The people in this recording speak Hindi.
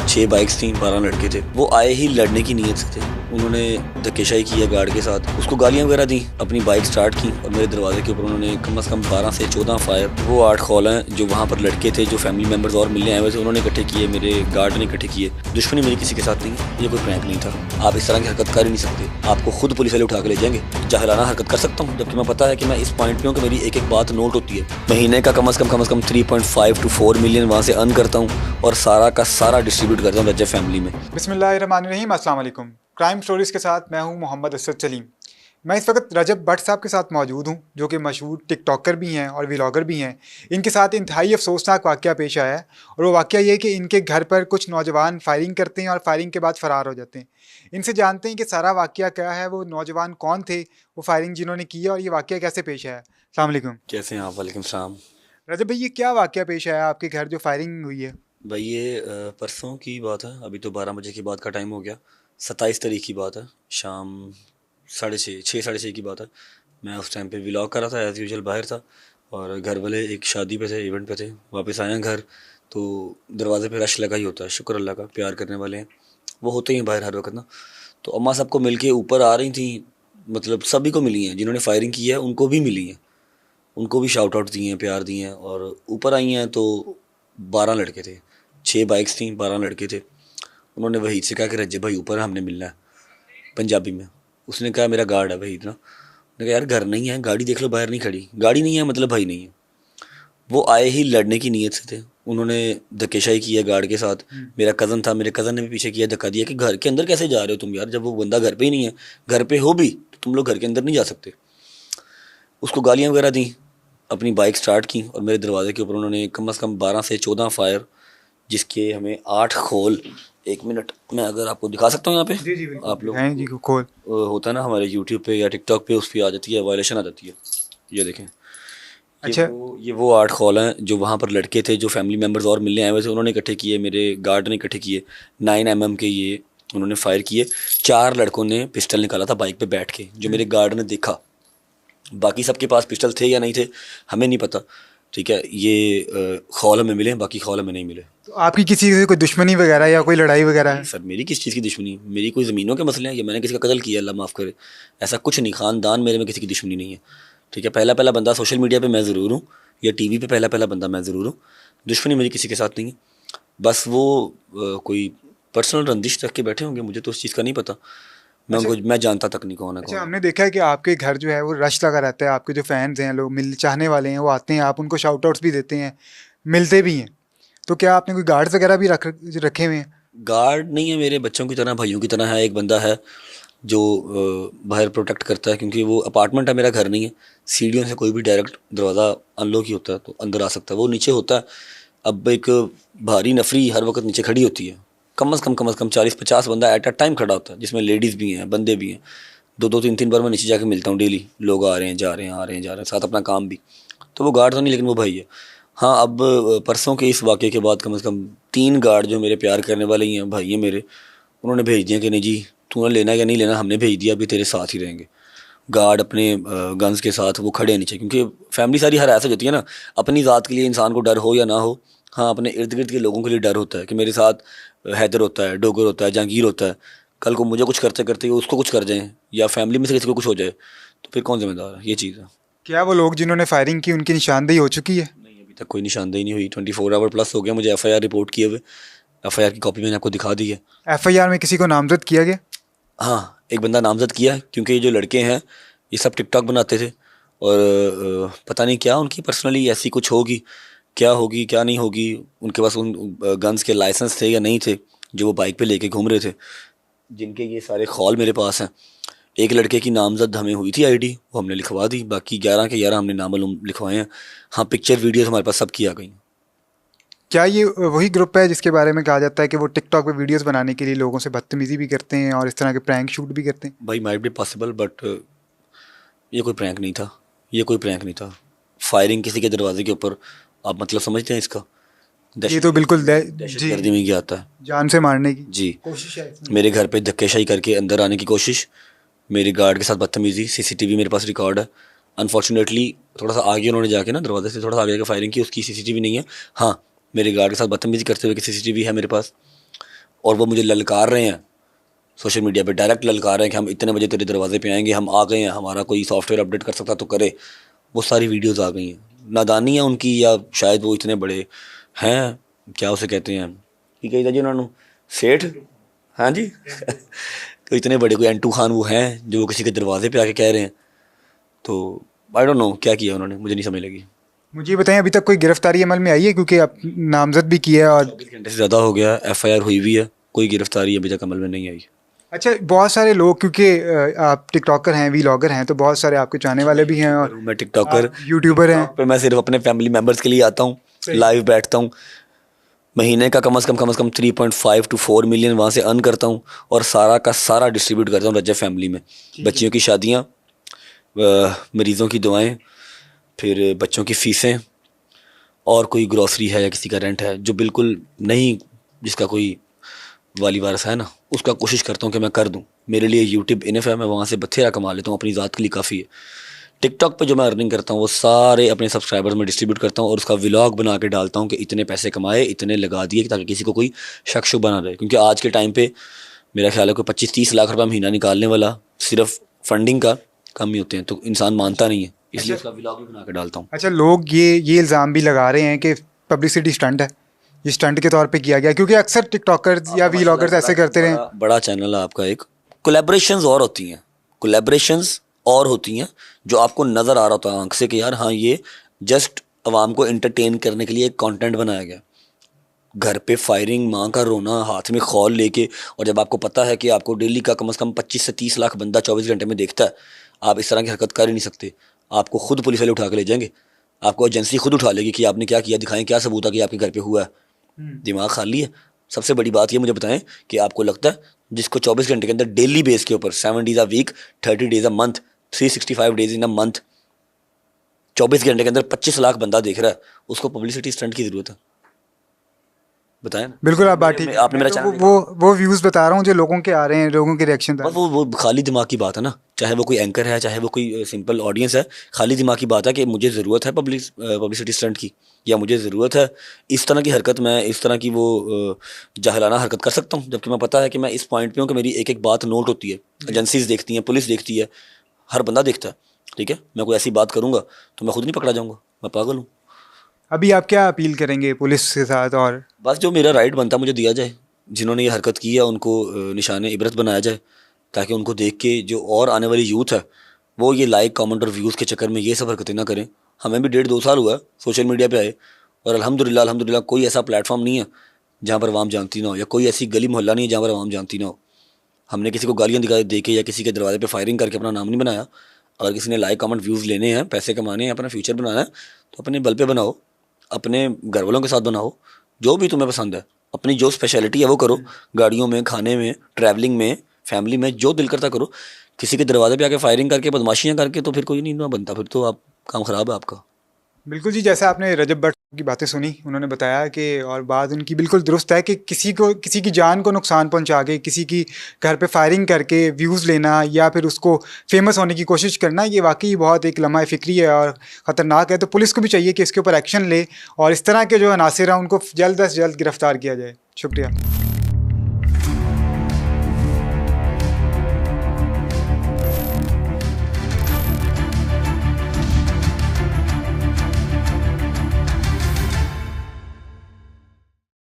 6 बाइक्स थी, 12 लड़के थे। वो आए ही लड़ने की नीयत से थे। उन्होंने धक्केशाही की है गार्ड के साथ, उसको गालियां वगैरह दी, अपनी बाइक स्टार्ट की और मेरे दरवाजे के ऊपर उन्होंने कम से कम 12 से 14 फायर। वो 8 कॉल हैं जो वहाँ पर लड़के थे, जो फैमिली मेम्बर्स और मिलने आए हुए थे, उन्होंने इकट्ठे किए, मेरे गार्ड ने इकट्ठे किए। दुश्मनी मेरी किसी के साथ नहीं है, ये कोई प्रैंक नहीं था। आप इस तरह की हरकत कर ही नहीं सकते, आपको खुद पुलिस वाले उठा के ले जाएंगे। जाहिराना हरकत कर सकता हूँ, जबकि मैं पता है कि मैं इस पॉइंट पे हूँ कि मेरी एक एक बात नोट होती है। महीने का कम से कम 3.5 to 4 मिलियन वहाँ से अर्न करता हूँ और सारा का सारा डिस्ट्रीब्यूट करता हूँ रजब फैमिली में। बिस्मिल्लाहिर्रहमानिर्रहीम, अस्सलाम वालेकुम। क्राइम स्टोरीज़ के साथ मैं हूं मोहम्मद असद सलीम। मैं इस वक्त रजब भट्ट साहब के साथ मौजूद हूं, जो कि मशहूर टिकटॉकर भी हैं और व्लॉगर भी हैं। इनके साथ इंतहाई अफसोसनाक वाक़या पेश आया है और वो वाक़या ये है कि इनके घर पर कुछ नौजवान फायरिंग करते हैं और फायरिंग के बाद फ़रार हो जाते हैं। इनसे जानते हैं कि सारा वाक़या क्या है, वो नौजवान कौन थे, वो फायरिंग जिन्होंने की है और ये वाक़या कैसे पेश आया। अस्सलाम वालेकुम। कैसे हैं आप? वालेकुम सलाम। रजब भाई, ये क्या वाक़या पेश आया आपके घर जो फायरिंग हुई है? भाई ये परसों की बात है, अभी तो 12 बजे के बाद का टाइम हो गया। 27 तारीख की बात है, शाम 6:30 साढ़े 6 की बात है। मैं उस टाइम पे व्लॉग कर रहा था, एज़ यूजुअल बाहर था और घर वाले एक शादी पे थे, इवेंट पे थे। वापस आए हैं घर तो दरवाजे पे रश लगा ही होता है। शुक्र अल्लाह का, प्यार करने वाले हैं वो होते ही हैं बाहर हर वक्त ना। तो अम्मा सबको मिल के ऊपर आ रही थी, मतलब सभी को मिली हैं, जिन्होंने फायरिंग की है उनको भी मिली हैं, उनको भी शाउट आउट दिए हैं, प्यार दिए हैं। और ऊपर आई हैं तो 12 लड़के थे, 6 बाइक्स थी, 12 लड़के थे। उन्होंने वहीद से कहा कि रज्जे भाई ऊपर है, हमने मिलना है, पंजाबी में। उसने कहा मेरा गार्ड है वहीद ना। मैंने कहा यार घर नहीं है, गाड़ी देख लो बाहर नहीं खड़ी, गाड़ी नहीं है मतलब भाई नहीं है। वो आए ही लड़ने की नीयत से थे। उन्होंने धक्केशाही की है गार्ड के साथ। मेरा कज़न था, मेरे कज़न ने भी पीछे किया, धक्का दिया कि घर के अंदर कैसे जा रहे हो तुम यार, जब वो बंदा घर पे ही नहीं है। घर पे हो भी तो तुम लोग घर के अंदर नहीं जा सकते। उसको गालियाँ वगैरह दी, अपनी बाइक स्टार्ट की और मेरे दरवाजे के ऊपर उन्होंने कम से कम 12 से 14 फायर, जिसके हमें 8 खोल। 1 मिनट मैं अगर आपको दिखा सकता हूँ यहाँ पे, जी जी बिल्कुल, आप लोग दिखाएं जी खोल। होता है ना हमारे यूट्यूब पे या टिकटॉक पे, उस पर आ जाती है, वायलेशन आ जाती है। ये देखें, अच्छा। ये वो 8 कॉल हैं जो वहाँ पर लड़के थे, जो फैमिली मेम्बर्स और मिलने आए हुए थे, उन्होंने इकट्ठे किए, मेरे गार्ड ने इकट्ठे किए। 9mm के ये उन्होंने फायर किए। 4 लड़कों ने पिस्टल निकाला था बाइक पे बैठ के, जो मेरे गार्ड ने देखा। बाकी सबके पास पिस्टल थे या नहीं थे हमें नहीं पता, ठीक है। ये खौल हमें मिले, बाकी खौल हमें नहीं मिले। तो आपकी किसी से कोई दुश्मनी वगैरह या कोई लड़ाई वगैरह है? सर मेरी किस चीज़ की दुश्मनी, मेरी कोई ज़मीनों के मसले हैं या मैंने किसी का कत्ल किया, अल्लाह माफ़ करे, ऐसा कुछ नहीं। ख़ानदान मेरे में किसी की दुश्मनी नहीं है, ठीक है। पहला पहला बंदा सोशल मीडिया पे मैं ज़रूर हूँ, या टीवी पे पहला पहला बंदा मैं ज़रूर हूँ। दुश्मनी मेरी किसी के साथ नहीं है, बस वो कोई पर्सनल रंजिश रख के बैठे होंगे, मुझे तो उस चीज़ का नहीं पता। मैं अच्छा। उनको मैं जानता तक नहीं कौन है अच्छा, कौन हमने देखा है कि आपके घर जो है वो रश लगा रहता है, आपके जो फैंस हैं, लोग मिल चाहने वाले हैं, वो आते हैं, आप उनको शाउट आउट्स भी देते हैं, मिलते भी हैं। तो क्या आपने कोई गार्ड्स वगैरह भी रखे हुए हैं? गार्ड नहीं है, मेरे बच्चों की तरह, भाइयों की तरह है। एक बंदा है जो बाहर प्रोटेक्ट करता है, क्योंकि वो अपार्टमेंट है, मेरा घर नहीं है। सीढ़ियों से कोई भी डायरेक्ट दरवाज़ा अनलॉक ही होता है तो अंदर आ सकता है, वो नीचे होता है। अब एक भारी नफरी हर वक्त नीचे खड़ी होती है, कम से कम 40-50 बंदा एट अ टाइम खड़ा होता है, जिसमें लेडीज़ भी हैं, बंदे भी हैं। 2-2 3-3 बार मैं नीचे जाके मिलता हूँ डेली, लोग आ रहे हैं जा रहे हैं, आ रहे हैं जा रहे हैं, साथ अपना काम भी। तो वो गार्ड तो नहीं, लेकिन वो भाई है। हाँ, अब परसों के इस वाक़े के बाद कम से कम 3 गार्ड जो मेरे प्यार करने वाले ही हैं, भाई हैं मेरे, उन्होंने भेज दिया कि नहीं जी तूने लेना है या नहीं लेना, हमने भेज दिया, अभी तेरे साथ ही रहेंगे। गार्ड अपने गन्स के साथ वो खड़े हैं नीचे, क्योंकि फैमिली सारी हर ऐसा होती है ना, अपनी ज़ात के लिए इंसान को डर हो या ना हो, हाँ अपने इर्द गिर्द के लोगों के लिए डर होता है कि मेरे साथ हैदर होता है, डोगर होता है, जहांगीर होता है। कल को मुझे कुछ करते करते उसको कुछ कर जाएँ या फैमिली में से किसी को कुछ हो जाए तो फिर कौन जिम्मेदार है, ये चीज़ है। क्या वो लोग जिन्होंने फायरिंग की उनकी निशानदेही हो चुकी है? नहीं, अभी तक कोई निशानदेही नहीं हुई। 24 आवर प्लस हो गया मुझे एफआईआर रिपोर्ट किए हुए। एफआईआर की कॉपी मैंने आपको दिखा दी है। एफआईआर में किसी को नामजद किया गया? हाँ, एक बंदा नामजद किया है, क्योंकि ये जो लड़के हैं ये सब टिकटॉक बनाते थे और पता नहीं क्या उनकी पर्सनली ऐसी कुछ होगी, क्या होगी क्या नहीं होगी। उनके पास उन गन्स के लाइसेंस थे या नहीं थे, जो वो बाइक पे लेके घूम रहे थे, जिनके ये सारे खौल मेरे पास हैं। एक लड़के की नामजद हमें हुई थी आईडी, वो हमने लिखवा दी, बाकी 11 के 11 हमने नामालूम लिखवाए हैं। हाँ, पिक्चर वीडियोस हमारे पास सब की आ गई हैं। क्या ये वही ग्रुप है जिसके बारे में कहा जाता है कि वो टिकटॉक पे वीडियोस बनाने के लिए लोगों से बदतमीजी भी करते हैं और इस तरह के प्रैंक शूट भी करते हैं? भाई माइट बी पॉसिबल, बट ये कोई प्रैंक नहीं था, ये कोई प्रैंक नहीं था। फायरिंग किसी के दरवाजे के ऊपर, आप मतलब समझते हैं इसका? ये तो बिल्कुल दहशत जी, गर्दी में क्या आता है जान से मारने की जी। कोशिश है इसमें। मेरे घर पे धक्केशाही करके अंदर आने की कोशिश, मेरे गार्ड के साथ बदतमीजी, सीसीटीवी मेरे पास रिकॉर्ड है। अनफॉर्चुनेटली थोड़ा सा आगे उन्होंने जाके ना, दरवाजे से थोड़ा सा आगे जाकर फायरिंग की, उसकी सीसीटीवी नहीं है। हाँ, मेरे गार्ड के साथ बदतमीजी करते हुए की सीसीटीवी है मेरे पास। और वो मुझे ललकार रहे हैं सोशल मीडिया पे, डायरेक्ट ललकार रहे हैं कि हम इतने बजे तेरे दरवाजे पे आएंगे, हम आ गए हैं, हमारा कोई सॉफ्टवेयर अपडेट कर सकता तो करे, वो सारी वीडियोस आ गई हैं। नादानी है उनकी, या शायद वो इतने बड़े हैं, क्या उसे कहते हैं कि कही था जी उन्होंने, सेठ, हाँ जी तो इतने बड़े कोई एंटू खान वो हैं जो किसी के दरवाजे पे आके कह रहे हैं। तो आई डोंट नो क्या किया उन्होंने, मुझे नहीं समझ लगी। मुझे ये बताएं, अभी तक कोई गिरफ्तारी अमल में आई है? क्योंकि आप नामजद भी किया है और 24 घंटे से ज़्यादा हो गया, FIR हुई हुई है, कोई गिरफ्तारी अभी तक अमल में नहीं आई। अच्छा, बहुत सारे लोग, क्योंकि आप टिकटॉकर हैं, वीलॉगर हैं, तो बहुत सारे आपके चाहने वाले भी हैं और मैं टिकटॉकर, आप यूट्यूबर हैं। टिकटॉक पे मैं सिर्फ अपने फैमिली मेम्बर्स के लिए आता हूँ, सही। लाइव बैठता हूँ, महीने का कम से कम 3.5 to 4 मिलियन वहाँ से अर्न करता हूँ, और सारा का सारा डिस्ट्रीब्यूट करता हूँ रजब फैमिली में। बच्चियों की शादियाँ, मरीज़ों की दुआएं, फिर बच्चों की फ़ीसें, और कोई ग्रॉसरी है या किसी का रेंट है जो बिल्कुल नहीं, जिसका कोई वाली वारस है ना, उसका कोशिश करता हूँ कि मैं कर दूँ। मेरे लिए यूट्यूब इनफ है, मैं वहाँ से बथेरा कमा लेता हूँ, अपनी ज़ात के लिए काफ़ी है। टिकटॉक पे जो मैं अर्निंग करता हूँ वो सारे अपने सब्सक्राइबर्स में डिस्ट्रीब्यूट करता हूँ, और उसका व्लॉग बना के डालता हूँ कि इतने पैसे कमाए, इतने लगा दिए, ताकि किसी को कोई शक शुबा ना रहे। क्योंकि आज के टाइम पे मेरा ख्याल है कोई 25-30 लाख रुपये महीना निकालने वाला सिर्फ फंडिंग का कम ही होते हैं, तो इंसान मानता नहीं है, इसलिए उसका व्लॉग भी बना के डालता हूँ। अच्छा, लोग ये इल्ज़ाम भी लगा रहे हैं कि पब्लिसिटी स्टंट है, ये स्टंट के तौर पे किया गया, क्योंकि अक्सर टिकटॉकर्स या आपका माशाल्लाह वीलॉगर्स ऐसे करते रहे। बड़ा चैनल है आपका एक, कोलैबोरेशंस और होती हैं, कोलैबोरेशंस और होती हैं जो आपको नज़र आ रहा होता है आंख से कि यार हाँ ये जस्ट आवाम को एंटरटेन करने के लिए एक कंटेंट बनाया गया। घर पे फायरिंग, माँ का रोना, हाथ में खौल लेके, और जब आपको पता है कि आपको डेली का कम से कम 25 से 30 लाख बंदा 24 घंटे में देखता है, आप इस तरह की हरकत कर ही नहीं सकते। आपको खुद पुलिस वाले उठा के ले जाएंगे, आपको एजेंसी खुद उठा लेगी कि आपने क्या किया, दिखाएं क्या सबूत है कि आपके घर पे हुआ है। दिमाग खाली है। सबसे बड़ी बात ये मुझे बताएं कि आपको लगता है जिसको 24 घंटे के अंदर डेली बेस के ऊपर 7 days a week, 30 days a month, 365 days in a month, 24 घंटे के अंदर 25 लाख बंदा देख रहा है, उसको पब्लिसिटी स्टंट की जरूरत है? बताएं ना। बिल्कुल, आप बात ठीक है। आपने मैं मेरा तो चैनल वो व्यूज़ बता रहा हूँ जो लोगों के आ रहे हैं, लोगों के रिएक्शन था। बस वो खाली दिमाग की बात है ना, चाहे वो कोई एंकर है, चाहे वो कोई सिंपल ऑडियंस है, खाली दिमाग की बात है कि मुझे ज़रूरत है पब्लिसिटी स्टंट की, या मुझे ज़रूरत है इस तरह की हरकत, मैं इस तरह की वो जाहिलाना हरकत कर सकता हूँ, जबकि मैं पता है कि मैं इस पॉइंट पे हूँ कि मेरी एक एक बात नोट होती है, एजेंसीज देखती हैं, पुलिस देखती है, हर बंदा देखता है। ठीक है, मैं कोई ऐसी बात करूँगा तो मैं खुद नहीं पकड़ा जाऊँगा, मैं पागल हूँ? अभी आप क्या अपील करेंगे पुलिस के साथ? और बस जो मेरा राइट बनता मुझे दिया जाए, जिन्होंने ये हरकत की है उनको निशान इबरत बनाया जाए, ताकि उनको देख के जो और आने वाली यूथ है वो ये लाइक कमेंट और व्यूज़ के चक्कर में ये सब हरकतें ना करें। हमें भी 1.5-2 साल हुआ है सोशल मीडिया पे आए, और अल्हम्दुलिल्लाह कोई ऐसा प्लेटफॉर्म नहीं है जहाँ पर आवाम जानती ना हो, या कोई ऐसी गली मोहल्ला नहीं है जहाँ पर आवाम जानती ना हो। हमने किसी को गालियाँ दिखा दे के या किसी के दरवाजे पे फायरिंग करके अपना नाम नहीं बनाया। अगर किसी ने लाइक कमेंट व्यूज़ लेने हैं, पैसे कमाने हैं, अपना फ्यूचर बनाना है, तो अपने बल पे बनाओ, अपने घर वालों के साथ बनाओ, जो भी तुम्हें पसंद है, अपनी जो स्पेशलिटी है वो करो, गाड़ियों में, खाने में, ट्रैवलिंग में, फैमिली में, जो दिल करता करो। किसी के दरवाजे पे आके फायरिंग करके, बदमाशियाँ करके तो फिर कोई नहीं ना बनता, फिर तो आप काम ख़राब है आपका। बिल्कुल जी, जैसे आपने रजब भट्ट की बातें सुनी, उन्होंने बताया कि, और बात उनकी बिल्कुल दुरुस्त है कि किसी की जान को नुकसान पहुंचा के, किसी की घर पे फायरिंग करके व्यूज़ लेना या फिर उसको फेमस होने की कोशिश करना, ये वाकई बहुत एक लम्हा फ़िक्री है और ख़तरनाक है। तो पुलिस को भी चाहिए कि इसके ऊपर एक्शन ले और इस तरह के जो अनासिर हैं उनको जल्द से जल्द गिरफ्तार किया जाए। शुक्रिया।